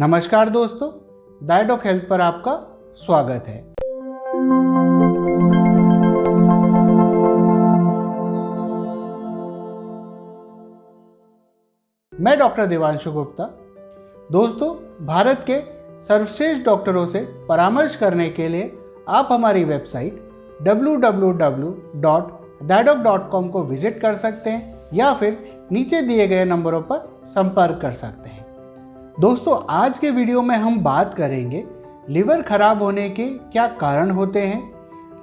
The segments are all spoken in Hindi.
नमस्कार दोस्तों, डायडॉक हेल्थ पर आपका स्वागत है। मैं डॉक्टर देवांशु गुप्ता। दोस्तों, भारत के सर्वश्रेष्ठ डॉक्टरों से परामर्श करने के लिए आप हमारी वेबसाइट www.diadoc.com को विजिट कर सकते हैं या फिर नीचे दिए गए नंबरों पर संपर्क कर सकते हैं। दोस्तों, आज के वीडियो में हम बात करेंगे लिवर खराब होने के क्या कारण होते हैं,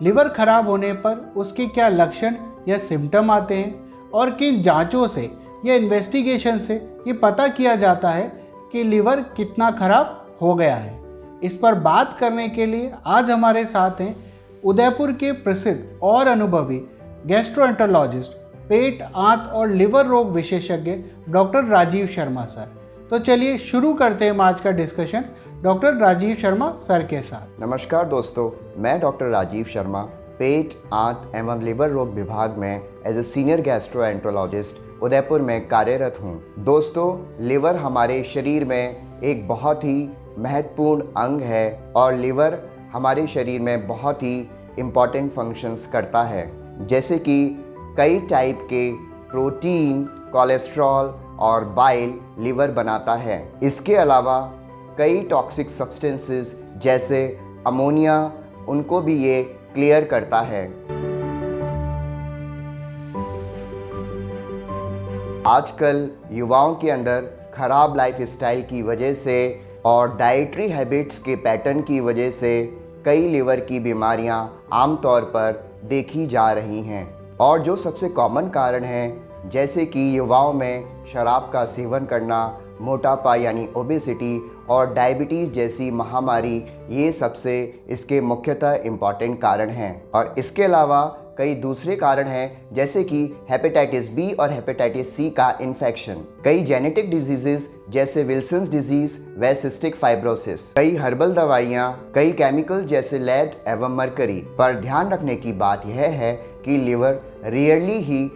लिवर खराब होने पर उसके क्या लक्षण या सिम्टम आते हैं और किन जांचों से या इन्वेस्टिगेशन से ये पता किया जाता है कि लिवर कितना खराब हो गया है। इस पर बात करने के लिए आज हमारे साथ हैं उदयपुर के प्रसिद्ध और अनुभवी गैस्ट्रोएंटरोलॉजिस्ट, पेट, आंत और लिवर रोग विशेषज्ञ डॉक्टर राजीव शर्मा सर। तो चलिए शुरू करते हैं आज का discussion doctor Rajiv Sharma sir के साथ। नमस्कार दोस्तों, मैं डॉक्टर राजीव शर्मा पेट, आंत एवं लिवर रोग विभाग में as a senior gastroenterologist Udaipur में कार्यरत हूँ। दोस्तों, लिवर हमारे शरीर में एक बहुत ही महत्वपूर्ण अंग है और लिवर हमारे शरीर में बहुत ही इम्पॉर्टेंट फंक्शंस करता है, जैसे कि कई टाइप के प्रोटीन, कोलेस्ट्रॉल और बाइल लिवर बनाता है। इसके अलावा कई टॉक्सिक सब्सटेंसेस जैसे अमोनिया, उनको भी ये क्लियर करता है। आजकल युवाओं के अंदर खराब लाइफस्टाइल की वजह से और डाइटरी हैबिट्स के पैटर्न की वजह से कई लिवर की बीमारियां आमतौर पर देखी जा रही हैं और जो सबसे कॉमन कारण है, जैसे कि युवाओं में शराब का सेवन करना, मोटापा यानी ओबेसिटी और डायबिटीज़ जैसी महामारी, ये सबसे इसके मुख्यतः इम्पॉर्टेंट कारण हैं। और इसके अलावा कई दूसरे कारण हैं, जैसे कि हेपेटाइटिस बी और हेपेटाइटिस सी का इन्फेक्शन, कई जेनेटिक डिजीजेस जैसे विल्सन्स डिजीज व सिस्टिक फाइब्रोसिस, कई हर्बल दवाइयाँ, कई केमिकल जैसे लेड एवं मरकरी। पर ध्यान रखने की बात यह है कि लिवर रियरली ही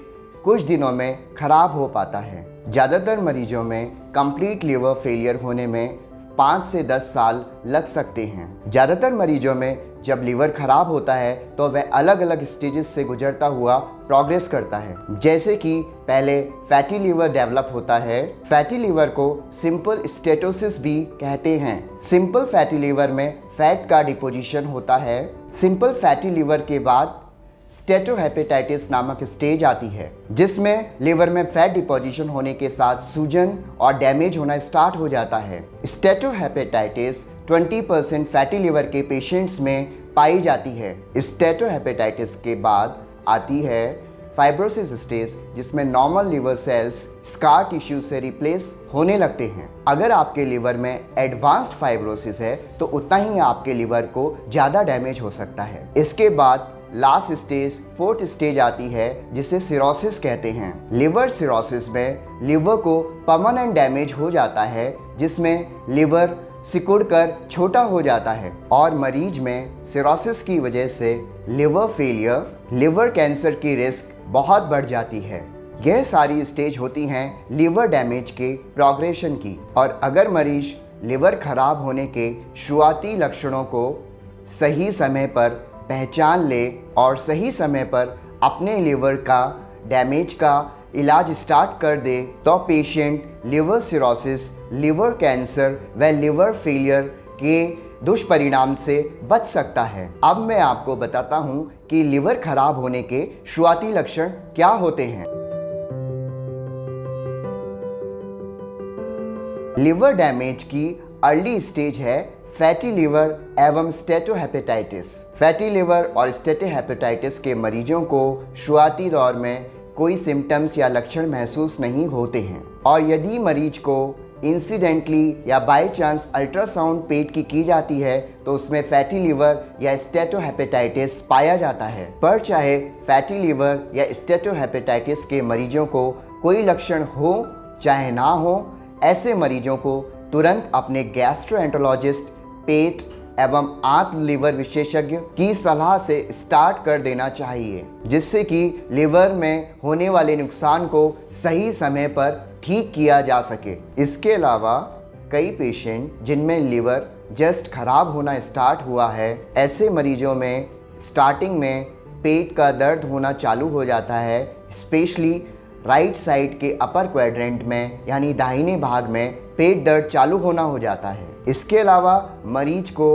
कुछ दिनों में खराब हो पाता है। ज़्यादातर मरीजों में कंप्लीट लिवर फेलियर होने में 5 से 10 साल लग सकते हैं। ज़्यादातर मरीजों में जब लिवर खराब होता है तो वह अलग अलग स्टेजेस से गुजरता हुआ प्रोग्रेस करता है, जैसे कि पहले फैटी लिवर डेवलप होता है। फैटी लिवर को सिंपल स्टेटोसिस भी कहते हैं। सिंपल फैटी लिवर में फैट का डिपोजिशन होता है। सिंपल फैटी लिवर के बाद स्टेटोहेपेटाइटिस नामक स्टेज आती है, जिसमें लिवर में फैट डिपोजिशन होने के साथ सूजन और डैमेज होना स्टार्ट हो जाता है। स्टेटोहेपेटाइटिस 20% फैटी लिवर के पेशेंट्स में पाई जाती है। स्टेटोहेपेटाइटिस के बाद आती है फाइब्रोसिस स्टेज, जिसमें normal liver cells scar tissue से रिप्लेस होने लगते हैं। अगर आपके लिवर में एडवांस्ड फाइब्रोसिस है तो उतना ही आपके लिवर को ज़्यादा डैमेज हो सकता है। इसके बाद लास्ट स्टेज, 4th स्टेज आती है, जिसे सिरोसिस कहते हैं। लिवर सिरोसिस में लिवर को परमानेंट डैमेज हो जाता है, जिसमें लिवर सिकुड़कर छोटा हो जाता है और मरीज में सिरोसिस की वजह से लिवर फेलियर, लिवर कैंसर की रिस्क बहुत बढ़ जाती है। यह सारी स्टेज होती हैं लिवर डैमेज के प्रोग्रेशन की। और अगर मरीज लिवर खराब होने के शुरुआती लक्षणों को सही समय पर पहचान ले और सही समय पर अपने लिवर का डैमेज का इलाज स्टार्ट कर दे, तो patient liver cirrhosis, liver cancer व लिवर फेलियर के दुष्परिणाम से बच सकता है। अब मैं आपको बताता हूं कि लिवर खराब होने के शुरुआती लक्षण क्या होते हैं। लिवर डैमेज की अर्ली स्टेज है फैटी लिवर एवं स्टेटोहेपेटाइटिस। फैटी लिवर और स्टेटोहेपेटाइटिस के मरीजों को शुरुआती दौर में कोई सिम्टम्स या लक्षण महसूस नहीं होते हैं और यदि मरीज को इंसिडेंटली या बाय चांस अल्ट्रासाउंड पेट की जाती है तो उसमें फैटी लिवर या स्टेटोहेपेटाइटिस पाया जाता है। पर चाहे फैटी लिवर या स्टेटोहेपेटाइटिस के मरीजों को कोई लक्षण हो चाहे ना हो, ऐसे मरीजों को तुरंत अपने गैस्ट्रोएंटरोलॉजिस्ट, पेट एवं आंत लिवर विशेषज्ञ की सलाह से स्टार्ट कर देना चाहिए, जिससे कि लिवर में होने वाले नुकसान को सही समय पर ठीक किया जा सके। इसके अलावा कई पेशेंट जिनमें लिवर जस्ट खराब होना स्टार्ट हुआ है, ऐसे मरीजों में स्टार्टिंग में पेट का दर्द होना चालू हो जाता है, स्पेशली राइट साइड के अपर क्वाड्रेंट में यानी दाहिने भाग में पेट दर्द चालू होना हो जाता है। इसके अलावा मरीज को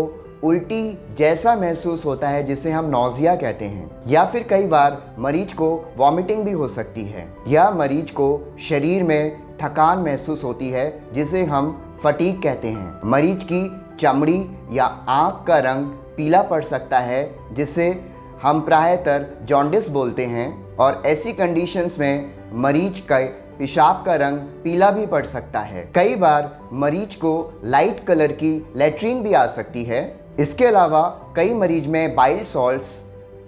उल्टी जैसा महसूस होता है जिसे हम नौजिया कहते हैं, या फिर कई बार मरीज को वॉमिटिंग भी हो सकती है, या मरीज को शरीर में थकान महसूस होती है जिसे हम फटीग कहते हैं। मरीज की चमड़ी या आँख का रंग पीला पड़ सकता है जिसे हम प्रायतर जॉन्डिस बोलते हैं, और ऐसी कंडीशंस में मरीज का पेशाब का रंग पीला भी पड़ सकता है। कई बार मरीज को लाइट कलर की लैट्रिन भी आ सकती है। इसके अलावा कई मरीज में बाइल सॉल्ट्स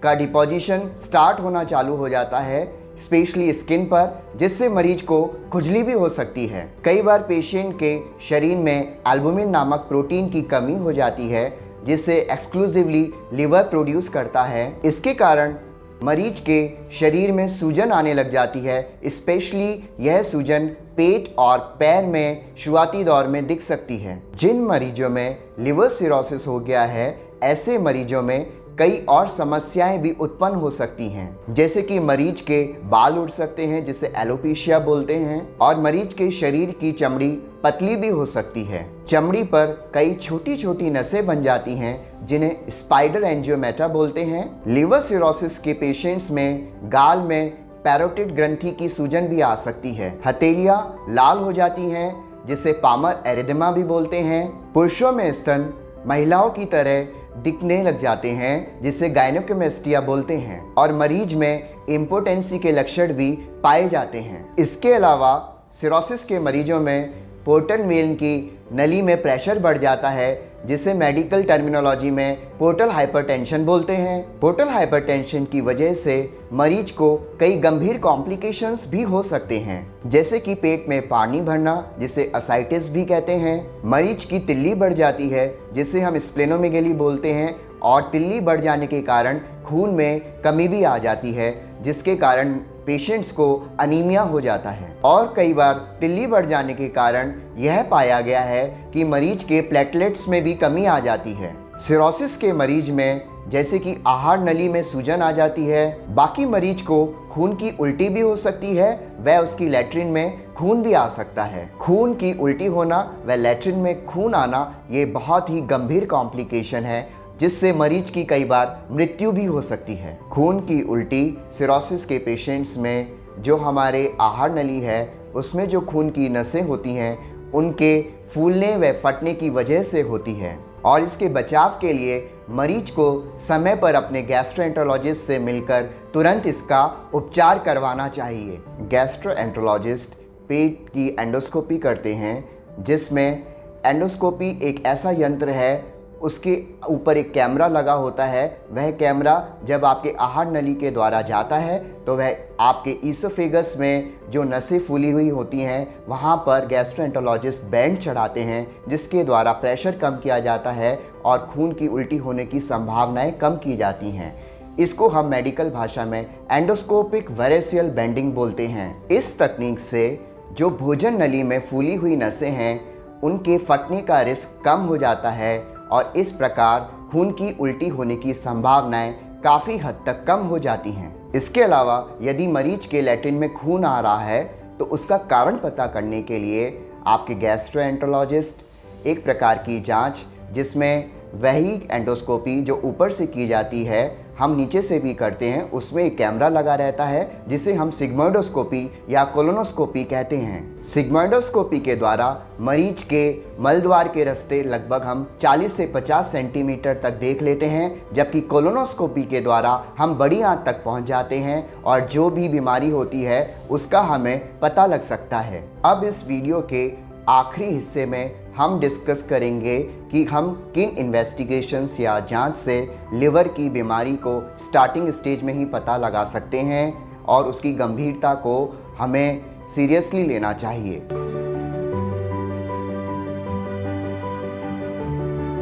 का डिपोजिशन स्टार्ट होना चालू हो जाता है, स्पेशली स्किन पर, जिससे मरीज को खुजली भी हो सकती है। कई बार पेशेंट के शरीर में एल्बुमिन नामक प्रोटीन की कमी हो जाती है जिसे एक्सक्लूसिवली लिवर प्रोड्यूस करता है। इसके कारण मरीज के शरीर में सूजन आने लग जाती है, स्पेशली यह सूजन पेट और पैर में शुरुआती दौर में दिख सकती है। जिन मरीजों में लिवर सिरोसिस हो गया है, ऐसे मरीजों में कई और समस्याएं भी उत्पन्न हो सकती हैं, जैसे कि मरीज के बाल उड़ सकते हैं जिसे एलोपेशिया बोलते हैं, और मरीज के शरीर की चमड़ी पतली भी हो सकती है। चमड़ी पर कई छोटी छोटी नसें बन जाती हैं जिन्हें स्पाइडर एंजियोमेटा बोलते हैं। लिवर सिरोसिस के पेशेंट्स में गाल में पैरोटिड ग्रंथि की सूजन भी आ सकती है। हथेलियां लाल हो जाती हैं जिसे पामर एरिथेमा भी बोलते हैं। पुरुषों में स्तन महिलाओं की तरह दिखने लग जाते हैं जिसे गायनेकोमेस्टिया बोलते हैं, और मरीज में इम्पोटेंसी के लक्षण भी पाए जाते हैं। इसके अलावा सिरोसिस के मरीजों में पोर्टल वेन की नली में प्रेशर बढ़ जाता है जिसे मेडिकल टर्मिनोलॉजी में पोर्टल हाइपरटेंशन बोलते हैं। पोर्टल हाइपरटेंशन की वजह से मरीज को कई गंभीर कॉम्प्लिकेशंस भी हो सकते हैं, जैसे कि पेट में पानी भरना जिसे असाइटिस भी कहते हैं। मरीज की तिल्ली बढ़ जाती है जिसे हम स्प्लेनोमेगेली बोलते हैं, और तिल्ली बढ़ जाने के कारण खून में कमी भी आ जाती है जिसके कारण पेशेंट्स को अनीमिया हो जाता है। और कई बार तिल्ली बढ़ जाने के कारण यह पाया गया है कि मरीज के प्लेटलेट्स में भी कमी आ जाती है। सिरोसिस के मरीज में जैसे कि आहार नली में सूजन आ जाती है, बाकी मरीज को खून की उल्टी भी हो सकती है, वह उसकी लैट्रिन में खून भी आ सकता है। खून की उल्टी होना व लैट्रिन में खून आना ये बहुत ही गंभीर कॉम्प्लिकेशन है जिससे मरीज की कई बार मृत्यु भी हो सकती है। खून की उल्टी सिरोसिस के पेशेंट्स में जो हमारे आहार नली है उसमें जो खून की नसें होती हैं उनके फूलने व फटने की वजह से होती है, और इसके बचाव के लिए मरीज को समय पर अपने गैस्ट्रोएंटरोलॉजिस्ट से मिलकर तुरंत इसका उपचार करवाना चाहिए। गैस्ट्रोएंटरोलॉजिस्ट पेट की एंडोस्कोपी करते हैं, जिसमें एंडोस्कोपी एक ऐसा यंत्र है, उसके ऊपर एक कैमरा लगा होता है। वह कैमरा जब आपके आहार नली के द्वारा जाता है तो वह आपके ईसोफेगस में जो नसें फूली हुई होती हैं वहाँ पर गैस्ट्रोएंटरोलॉजिस्ट बैंड चढ़ाते हैं जिसके द्वारा प्रेशर कम किया जाता है और खून की उल्टी होने की संभावनाएं कम की जाती हैं। इसको हम मेडिकल भाषा में एंडोस्कोपिक वेरेसियल बेंडिंग बोलते हैं। इस तकनीक से जो भोजन नली में फूली हुई नसें हैं उनके फटने का रिस्क कम हो जाता है, और इस प्रकार खून की उल्टी होने की संभावनाएं काफ़ी हद तक कम हो जाती हैं। इसके अलावा यदि मरीज के लैट्रिन में खून आ रहा है तो उसका कारण पता करने के लिए आपके गैस्ट्रोएंटरोलॉजिस्ट एक प्रकार की जांच, जिसमें वही एंडोस्कोपी जो ऊपर से की जाती है हम नीचे से भी करते हैं, उसमें एक कैमरा लगा रहता है जिसे हम सिग्मोइडोस्कोपी या कोलोनोस्कोपी कहते हैं। सिग्मोइडोस्कोपी के द्वारा मरीज के मलद्वार के रास्ते लगभग हम 40 से 50 सेंटीमीटर तक देख लेते हैं, जबकि कोलोनोस्कोपी के द्वारा हम बड़ी आंत तक पहुंच जाते हैं और जो भी बीमारी होती है उसका हमें पता लग सकता है। अब इस वीडियो के आखिरी हिस्से में हम डिस्कस करेंगे कि हम किन इन्वेस्टिगेशंस या जांच से लिवर की बीमारी को स्टार्टिंग स्टेज में ही पता लगा सकते हैं और उसकी गंभीरता को हमें सीरियसली लेना चाहिए।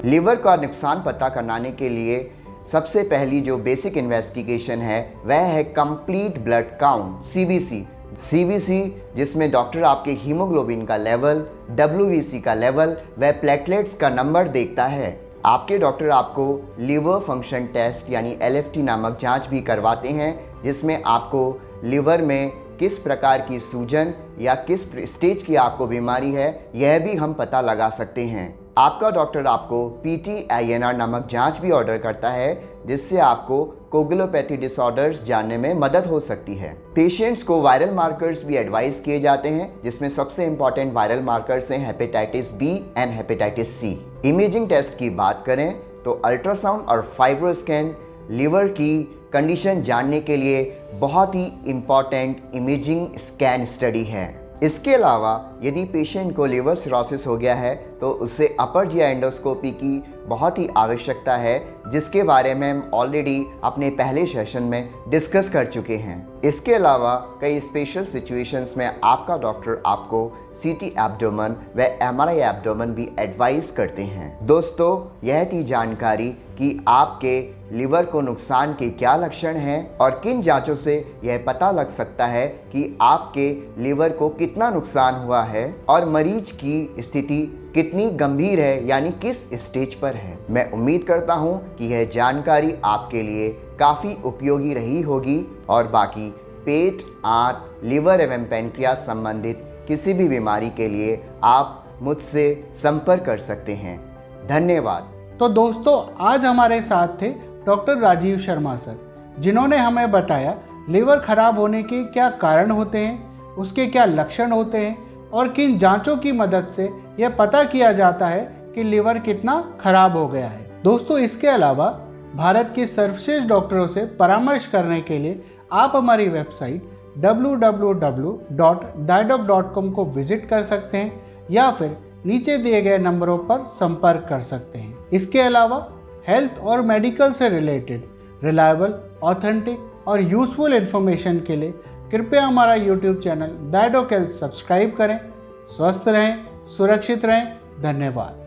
लिवर का नुकसान पता करने के लिए सबसे पहली जो बेसिक इन्वेस्टिगेशन है वह है complete blood count, CBC, CBC जिसमें डॉक्टर आपके हीमोग्लोबिन का लेवल, WBC का लेवल व प्लेटलेट्स का नंबर देखता है। आपके डॉक्टर आपको लीवर फंक्शन टेस्ट यानी LFT नामक जांच भी करवाते हैं, जिसमें आपको लीवर में किस प्रकार की सूजन या किस स्टेज की आपको बीमारी है यह भी हम पता लगा सकते हैं। आपका डॉक्टर आपको PT-INR नामक जांच भी ऑर्डर करता है, जिससे आपको कोगुलोपैथी डिसऑर्डर्स जानने में मदद हो सकती है। पेशेंट्स को वायरल मार्कर्स भी एडवाइस किए जाते हैं, जिसमें सबसे इंपॉर्टेंट वायरल मार्कर्स हैं hepatitis B and hepatitis C। Imaging test की बात करें तो अल्ट्रासाउंड और फाइब्रोस्कैन लीवर की कंडीशन जानने के लिए बहुत ही इम्पॉर्टेंट इमेजिंग स्कैन स्टडी है। इसके अलावा यदि पेशेंट को लिवर सिरोसिस हो गया है तो उसे अपर जीआई एंडोस्कोपी की बहुत ही आवश्यकता है, जिसके बारे में हम ऑलरेडी अपने पहले सेशन में डिस्कस कर चुके हैं। इसके अलावा कई स्पेशल सिचुएशंस में आपका डॉक्टर आपको CT एब्डोमेन व MRI एब्डोमेन भी एडवाइस करते हैं। दोस्तों, यह थी जानकारी कि आपके लिवर को नुकसान के क्या लक्षण हैं और किन जांचों से यह पता लग सकता है कि आपके लिवर को कितना नुकसान हुआ है और मरीज की स्थिति कितनी गंभीर है यानी किस स्टेज पर है। मैं उम्मीद करता हूं कि यह जानकारी आपके लिए काफ़ी उपयोगी रही होगी और बाकी पेट, आंत, लिवर एवं पैंक्रियास संबंधित किसी भी बीमारी के लिए आप मुझसे संपर्क कर सकते हैं। धन्यवाद। तो दोस्तों, आज हमारे साथ थे डॉक्टर राजीव शर्मा सर, जिन्होंने हमें बताया लीवर खराब होने के क्या कारण होते हैं, उसके क्या लक्षण होते हैं और किन जांचों की मदद से यह पता किया जाता है कि लीवर कितना खराब हो गया है। दोस्तों, इसके अलावा भारत के सर्वश्रेष्ठ डॉक्टरों से परामर्श करने के लिए आप हमारी वेबसाइट www.didoc.com को विजिट कर सकते हैं या फिर नीचे दिए गए नंबरों पर संपर्क कर सकते हैं। इसके अलावा हेल्थ और मेडिकल से रिलेटेड रिलायबल, ऑथेंटिक और यूजफुल इन्फॉर्मेशन के लिए कृपया हमारा YouTube चैनल डायडोक हेल्थ सब्सक्राइब करें। स्वस्थ रहें, सुरक्षित रहें। धन्यवाद।